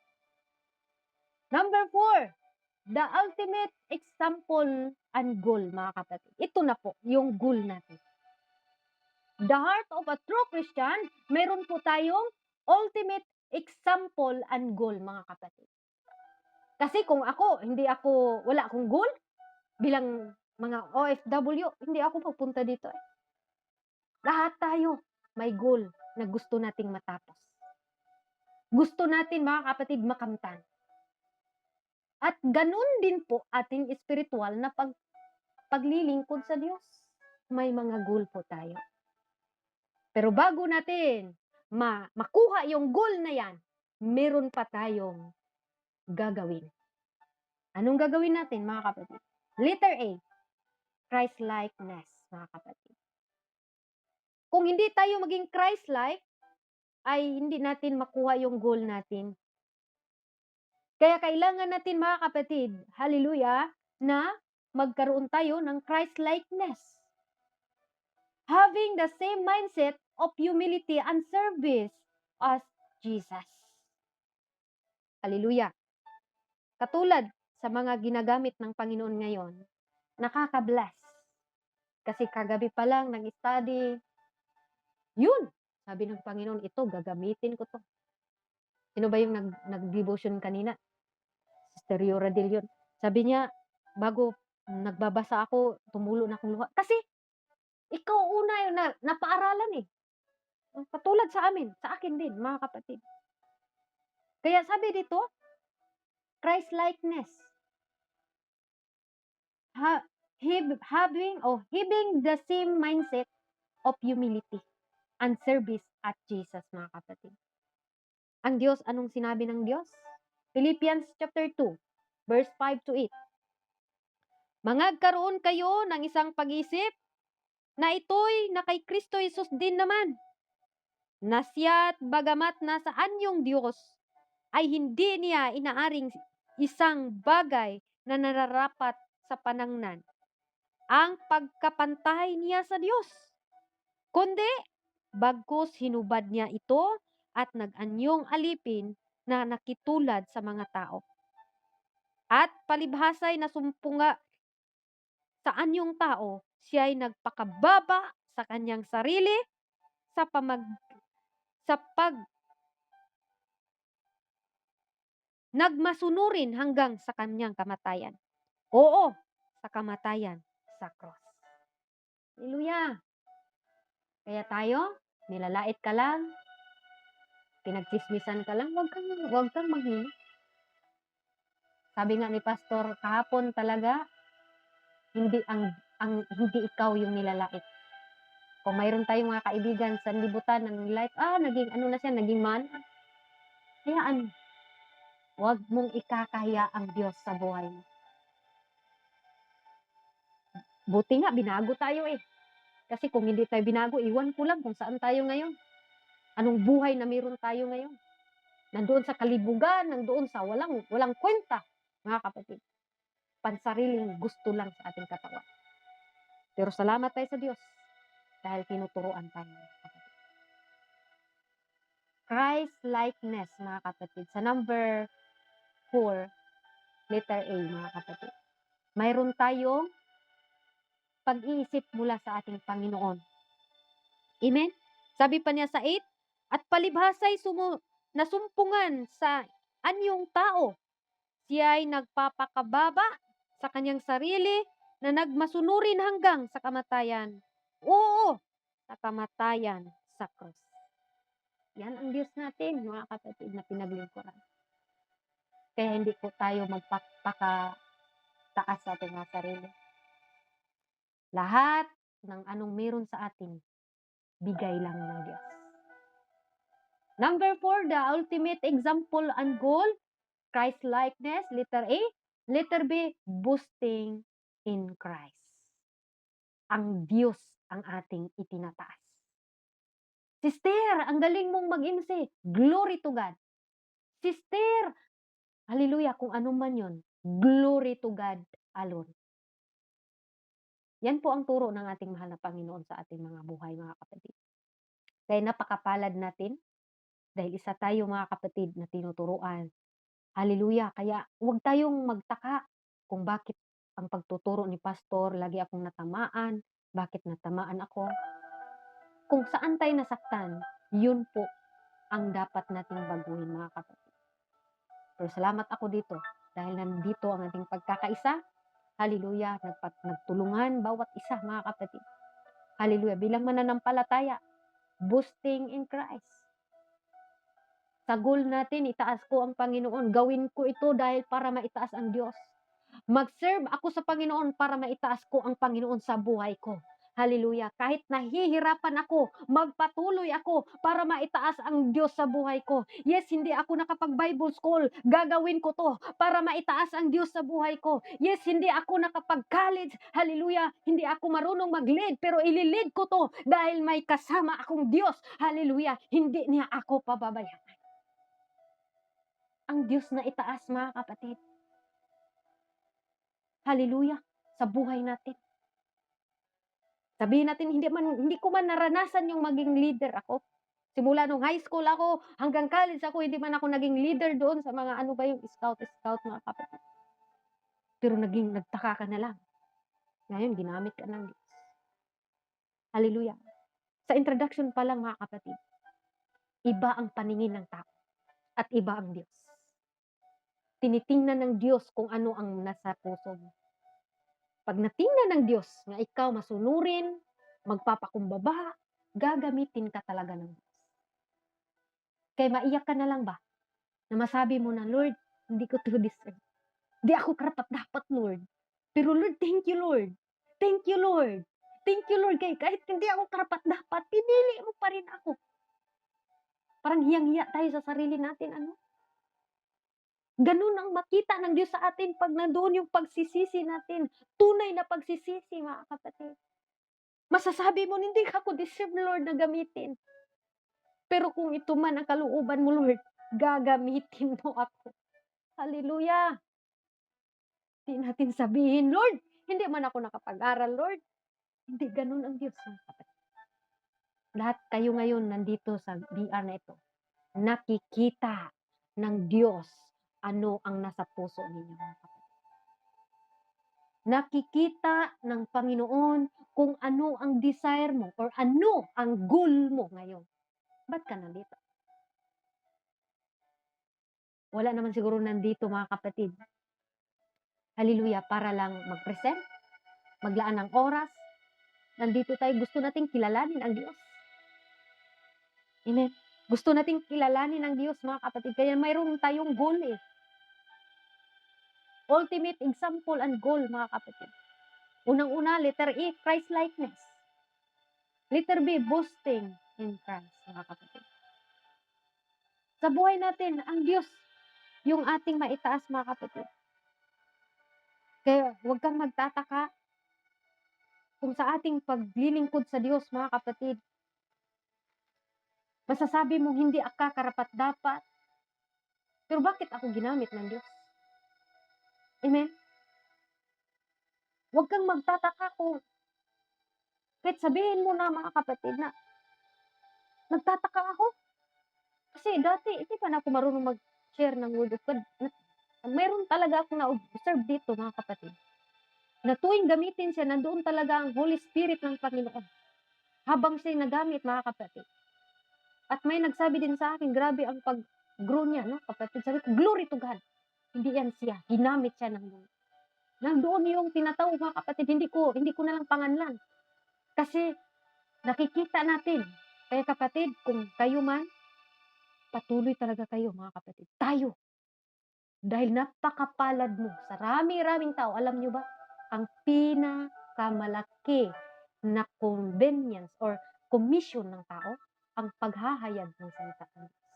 Number 4, the ultimate example and goal, mga kapatid. Ito na po, yung goal natin. The heart of a true Christian, meron po tayong ultimate example and goal, mga kapatid. Kasi kung wala akong goal, bilang mga OFW, hindi ako pupunta dito. Lahat tayo may goal na gusto nating matapos. Gusto natin, mga kapatid, makamtan. At ganun din po ating spiritual na paglilingkod sa Diyos. May mga goal po tayo. Pero bago natin makuha yung goal na yan, meron pa tayong gagawin. Anong gagawin natin, mga kapatid? Letter A, Christ-likeness, mga kapatid. Kung hindi tayo maging Christ-like, ay hindi natin makuha yung goal natin. Kaya kailangan natin, mga kapatid, hallelujah, na magkaroon tayo ng Christ-likeness. Having the same mindset of humility and service as Jesus. Hallelujah. Katulad sa mga ginagamit ng Panginoon ngayon, nakaka-bless. Kasi kagabi pa lang nag-study, yun, sabi ng Panginoon, ito, gagamitin ko to. Sino ba yung nag-devotion kanina? Sister Yora Del yun. Sabi niya, bago nagbabasa ako, tumulo na akong luha. Kasi, ikaw una yun na napaaralan eh. Patulad sa amin, sa akin din, mga kapatid. Kaya sabi dito, Christ-likeness. Having the same mindset of humility and service at Jesus, mga kapatid. Ang Diyos, anong sinabi ng Diyos? Philippians chapter 2, verse 5 to 8. Mangagkaroon kayo ng isang pag-isip na ito'y na kay Kristo Jesus din naman, na siya't bagamat nasa anyong Diyos, ay hindi niya inaaring isang bagay na nararapat sa panangnan ang pagkapantay niya sa Diyos. Kundi, bagkus hinubad niya ito at nag-anyong alipin na nakitulad sa mga tao. At palibhasay na sumpunga sa anyong tao, siya ay nagpakababa sa kanyang sarili sa nagmasunurin hanggang sa kanyang kamatayan. Oo, sa kamatayan sa cross. Hallelujah! Kaya tayo, nilalait ka lang, pinagchismisan ka lang, wag kang manghina. Sabi nga ni Pastor kahapon talaga, hindi hindi ikaw yung nilalait. Kung mayroon tayong mga kaibigan sa libutan ng light, naging ano na siya, naging man. Hayaan, wag mong ikakahiya ang Diyos sa buhay mo. Buti nga, binago tayo eh. Kasi kung hindi tayo binago, iwan ko lang kung saan tayo ngayon. Anong buhay na meron tayo ngayon. Nandoon sa kalibugan, nandoon sa walang kwenta, mga kapatid. Pansariling gusto lang sa ating katawan. Pero salamat tayo sa Diyos dahil tinuturuan tayo, mga kapatid. Christ-likeness, mga kapatid. Sa number 4, letter A, mga kapatid. Mayroon tayong pag-iisip mula sa ating Panginoon. Amen? Sabi pa niya sa 8, at palibhasay nasumpungan sa anyong tao, siya ay nagpapakababa sa kanyang sarili na nagmasunurin hanggang sa kamatayan. Oo, sa kamatayan sa krus. Yan ang Diyos natin, mga kapatid, na pinaglingkuran. Kaya hindi po tayo magpakataas sa ating mga sarili. Lahat ng anong meron sa atin, bigay lang ng Diyos. Number 4, the ultimate example and goal, Christ-likeness, letter A. Letter B, boasting in Christ. Ang Diyos ang ating itinataas. Sister, ang galing mong mag-MC. Glory to God. Sister, hallelujah, kung ano man yun, glory to God alone. Yan po ang turo ng ating mahal na Panginoon sa ating mga buhay, mga kapatid. Kaya napakapalad natin dahil isa tayo, mga kapatid, na tinuturuan. Hallelujah. Kaya huwag tayong magtaka kung bakit ang pagtuturo ni pastor, lagi akong natamaan, bakit natamaan ako. Kung saan tayo nasaktan, yun po ang dapat nating baguhin, mga kapatid. Pero salamat ako dito dahil nandito ang ating pagkakaisa. Hallelujah. Nagtulungan bawat isa, mga kapatid. Hallelujah. Bilang mananampalataya, boasting in Christ. Sa goal natin, itaas ko ang Panginoon. Gawin ko ito dahil para maitaas ang Diyos. Mag-serve ako sa Panginoon para maitaas ko ang Panginoon sa buhay ko. Hallelujah. Kahit nahihirapan ako, magpatuloy ako para maitaas ang Diyos sa buhay ko. Yes, hindi ako nakapag-Bible school. Gagawin ko to para maitaas ang Diyos sa buhay ko. Yes, hindi ako nakapag-college. Hallelujah. Hindi ako marunong mag-lead, pero ililid ko to dahil may kasama akong Diyos. Hallelujah. Hindi niya ako pababayaan. Ang Diyos na itaas, mga kapatid. Hallelujah. Sa buhay natin. Sabihin natin, hindi ko man naranasan yung maging leader ako. Simula nung high school ako, hanggang college ako, hindi man ako naging leader doon sa mga ano ba yung scout, mga kapatid. Pero nagtaka ka na lang. Ngayon, ginamit ka ng Diyos. Hallelujah. Sa introduction pa lang, mga kapatid, iba ang paningin ng tao at iba ang Diyos. Tinitingnan ng Diyos kung ano ang nasa puso mo. Pag natingnan ng Diyos na ikaw masunurin, magpapakumbaba, gagamitin ka talaga ng Diyos. Kaya maiyak ka na lang ba? Na masabi mo na, Lord, hindi ko to deserve. Hindi ako karapat-dapat, Lord. Pero Lord, thank you, Lord. Thank you, Lord. Thank you, Lord. Kahit hindi ako karapat-dapat, pinili mo pa rin ako. Parang hiyang-hiya tayo sa sarili natin, ano? Ganun ang makita ng Diyos sa atin pag nandoon yung pagsisisi natin. Tunay na pagsisisi, mga kapatid. Masasabi mo, hindi ako deserve, Lord, na gamitin. Pero kung ito man ang kalooban mo, Lord, gagamitin mo ako. Hallelujah. Hindi natin sabihin, Lord, hindi man ako nakapag-aral, Lord. Hindi ganun ang Diyos, mga kapatid. Lahat kayo ngayon nandito sa BR na ito, nakikita ng Diyos ano ang nasa puso ninyo, mga kapatid. Nakikita ng Panginoon kung ano ang desire mo or ano ang goal mo ngayon. Ba't ka nandito? Wala naman siguro nandito, mga kapatid. Hallelujah, para lang mag-present, maglaan ng oras. Nandito tayo, gusto nating kilalanin ang Diyos. Amen. Gusto nating kilalanin ang Diyos, mga kapatid. Kaya mayroon tayong goal eh. Ultimate example and goal, mga kapatid. Unang-una, letter E, Christ-likeness. Letter B, boasting in Christ, mga kapatid. Sa buhay natin, ang Diyos yung ating maitaas, mga kapatid. Kaya huwag kang magtataka kung sa ating paglilingkod sa Diyos, mga kapatid, masasabi mong hindi ka karapat-dapat. Pero bakit ako ginamit ng Diyos? Amen? Huwag kang magtataka kung kahit sabihin mo na, mga kapatid, na nagtataka ako. Kasi dati, hindi pa na ako marunong mag-share ng Word of God. Mayroon talaga akong na-observe dito, mga kapatid. Na tuwing gamitin siya, nandoon talaga ang Holy Spirit ng Panginoon. Habang siya nagamit, mga kapatid. At may nagsabi din sa akin, grabe ang pag-grow niya, no, kapatid. Sabi ko, glory to God. Hindi yan siya. Ginamit siya ng Lord. Nandoon yung tinatawag, mga kapatid, hindi ko na lang panganlan. Kasi Nakikita natin. Kaya kapatid, kung kayo man, patuloy talaga kayo mga kapatid. Tayo. Dahil napakapalad mo sa rami-raming tao. Alam nyo ba? Ang pinakamalaki na convenience or commission ng tao, ang paghahayag ng salita ng Diyos.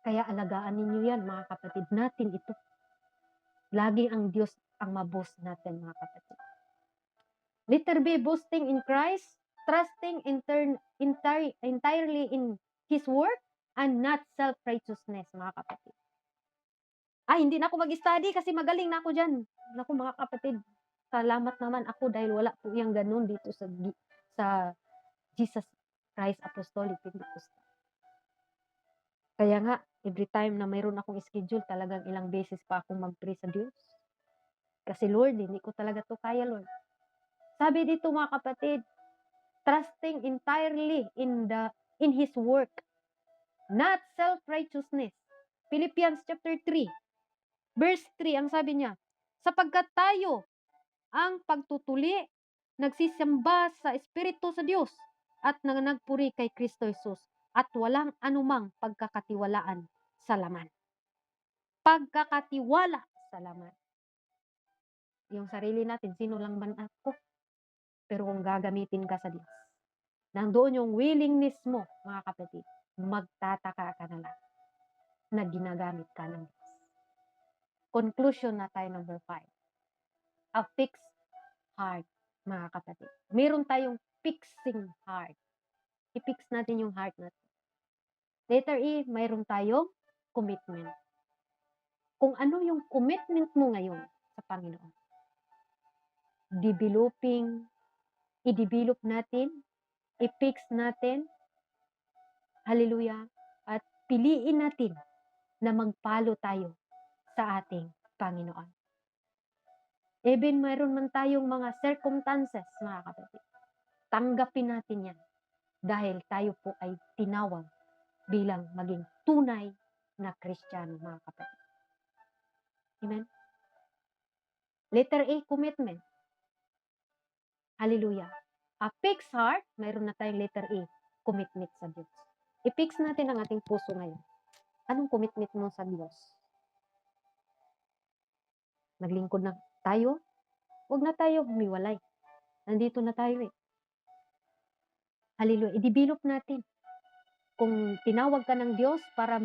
Kaya alagaan ninyo yan, mga kapatid natin ito. Lagi ang Diyos ang maboss natin, mga kapatid. Letter B, boasting in Christ, trusting entirely in His work, and not self-righteousness, mga kapatid. Hindi na ako mag-study kasi magaling na ako dyan. Naku, mga kapatid, salamat naman ako dahil wala po yung ganun dito sa Jesus Christ Apostolic Pentecostal. Kaya nga, every time na mayroon akong schedule, talagang ilang beses pa akong mag-pray sa Diyos. Kasi Lord, hindi ko talaga to kaya, Lord. Sabi dito mga kapatid, trusting entirely in His work, not self-righteousness. Philippians chapter 3, verse 3, ang sabi niya, sapagkat tayo ang pagtutuli, nagsisamba sa Espiritu sa Diyos, at nagpuri kay Kristo Jesus, at walang anumang pagkakatiwalaan sa laman. Pagkakatiwala sa laman. Yung sarili natin, sino lang man ako? Pero kung gagamitin ka sa Diyos, nandoon yung willingness mo, mga kapatid, magtataka ka na lang na ginagamit ka ng Diyos. Conclusion na tayo, number 5. A fixed heart, mga kapatid. Meron tayong fixing heart. I-fix natin yung heart natin. Letter E, mayroon tayong commitment. Kung ano yung commitment mo ngayon sa Panginoon. I-develop natin, i-fix natin, hallelujah, at piliin natin na magpalo tayo sa ating Panginoon. Even mayroon man tayong mga circumstances, mga kapatid, tanggapin natin yan dahil tayo po ay tinawag bilang maging tunay na Kristiyano, mga kapatid. Amen? Letter A, commitment. Hallelujah. A fixed heart, mayroon na tayong letter A, commitment sa Diyos. I-fix natin ang ating puso ngayon. Anong commitment mo sa Diyos? Naglingkod na tayo? Huwag na tayo humiwalay. Nandito na tayo eh. Hallelujah. I-develop natin. Kung tinawag ka ng Diyos para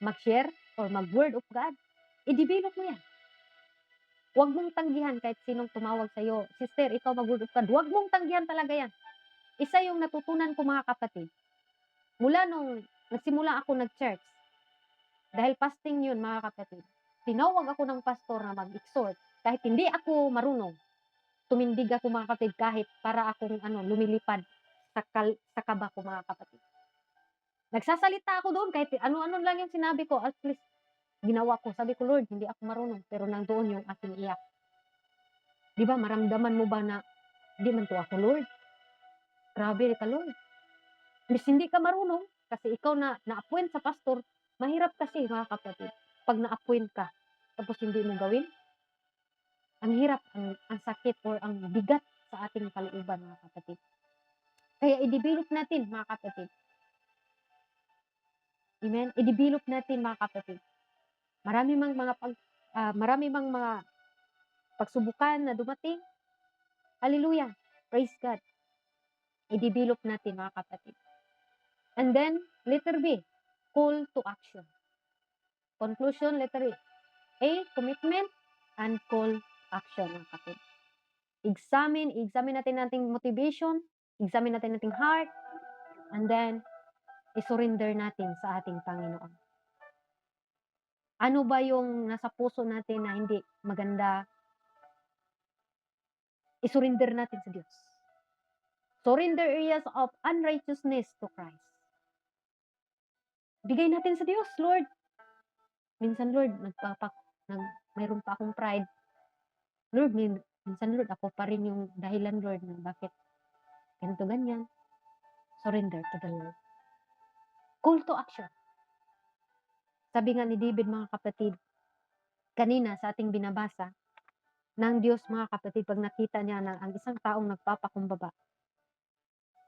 mag-share or mag-word of God, i-develop mo yan. Huwag mong tanggihan kahit sinong tumawag sa iyo. Sister, ikaw mag-word of God. Huwag mong tanggihan talaga yan. Isa yung natutunan ko, mga kapatid. Mula nung nagsimula ako nag-church, dahil fasting yun, mga kapatid, tinawag ako ng pastor na mag-exhort. Kahit hindi ako marunong, tumindig ako, mga kapatid, kahit para akong lumilipad sa kaba ko, mga kapatid. Nagsasalita ako doon, kahit ano-ano lang yung sinabi ko, at least ginawa ko. Sabi ko, Lord, hindi ako marunong, pero nandoon yung aking iyak. Di ba, maramdaman mo ba na, di man to ako, Lord? Grabe ka, Lord. Bis hindi ka marunong, kasi ikaw na-appoint sa pastor, mahirap kasi, mga kapatid. Pag na-appoint ka, tapos hindi mo gawin, ang hirap, ang sakit, or ang bigat sa ating kalooban, mga kapatid. Kaya i-develop natin, mga kapatid. Amen? I-develop natin, mga kapatid. Marami mang mga pagsubukan na dumating. Hallelujah. Praise God. I-develop natin, mga kapatid. And then, letter B, call to action. Conclusion, letter A, commitment and call to action, mga kapatid. Examine natin nating motivation, examine natin nating heart, and then, i-surrender natin sa ating Panginoon. Ano ba yung nasa puso natin na hindi maganda? I-surrender natin sa Diyos. Surrender areas of unrighteousness to Christ. Bigay natin sa Diyos, Lord. Minsan, Lord, mayroon pa akong pride. Lord, minsan, Lord, ako pa rin yung dahilan, Lord, ng bakit ganito, ganyan. Surrender to the Lord. Call to action. Sabi nga ni David, mga kapatid, kanina sa ating binabasa, ng Diyos, mga kapatid, 'pag nakita niya na ang isang taong nagpapakumbaba,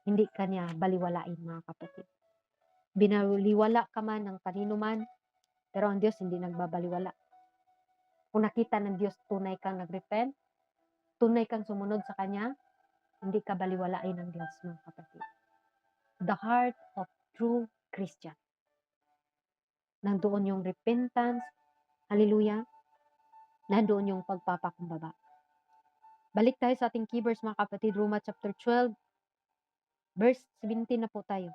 hindi ka niya baliwalain, mga kapatid. Binaliwala ka man ng kanino man, pero ang Diyos hindi nagbabaliwala. Kung nakita ng Diyos tunay kang nag-repent, tunay kang sumunod sa Kanya, hindi ka baliwalain ng Diyos, mga kapatid. The heart of true Christian. Nandoon yung repentance, hallelujah, nandoon yung pagpapakumbaba. Balik tayo sa ating key verse, mga kapatid, Roma chapter 12, verse 17 na po tayo.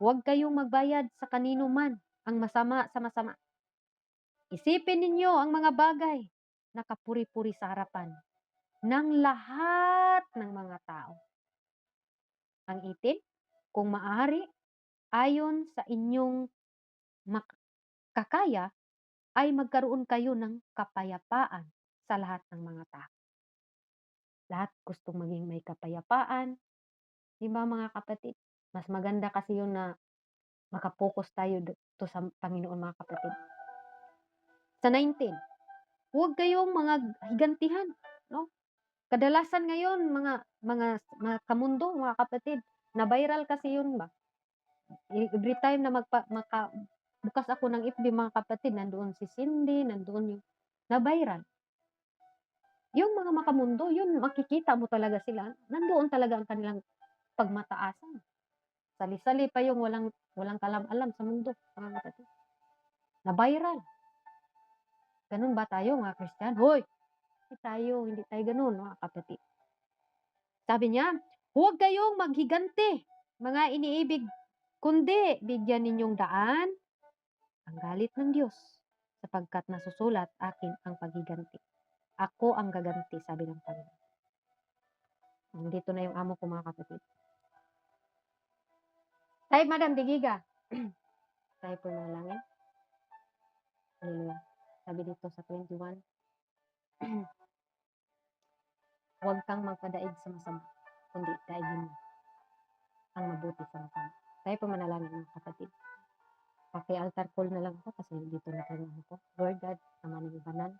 Huwag kayong magbayad sa kanino man ang masama sa masama. Isipin ninyo ang mga bagay na kapuri-puri sa harapan ng lahat ng mga tao. Ang 18, kung maaari, ayon sa inyong kakaya, ay magkaroon kayo ng kapayapaan sa lahat ng mga tao. Lahat gustong maging may kapayapaan. Di ba, mga kapatid? Mas maganda kasi yun na makapokus tayo to sa Panginoon, mga kapatid. Sa 19, huwag kayong mga higantihan, no? Kadalasan ngayon mga kamundo, mga kapatid, na viral kasi yun ba? Every time na bukas ako ng FB, mga kapatid, nandoon si Cindy, nandoon yung na viral. Yung mga makamundo, yun makikita mo talaga sila. Nandoon talaga ang kanilang pagmataasan. Sali-sali pa yung walang kalam-alam sa mundo, mga kapatid. Na viral. Ganun ba tayo, mga Christian? Hoy! Hindi tayo ganun, mga kapatid. Sabi niya, huwag kayong maghiganti, mga iniibig, kundi bigyan ninyong daan ang galit ng Diyos, sapagkat nasusulat, akin ang paghiganti. Ako ang gaganti, sabi ng Panginoon. Nandito na yung amo ko, mga kapatid. Tayo, Madam Digiga. Tayo po manalangin. Hallelujah. Sabi dito sa 21, huwag kang magpadaig sa masama, kundi daigin mo ang mabuti sa masama. Tayo po manalangin, mga kapatid. Paki-altar call na lang ako kasi dito na tayo ako. Lord God, Ama ng Ibanan,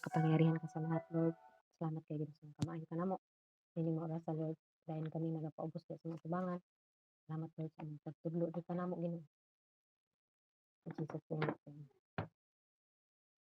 kapangyarihan ka sa lahat, Lord. Salamat kayo din sa kamain ka na mo. Hindi mo oras sa Lord. Dahil kami nagapaubos sa mga subangan. Salamat, Lord, sa mga pagtudlo. Di ka na mo, Ginoo. In Jesus' name.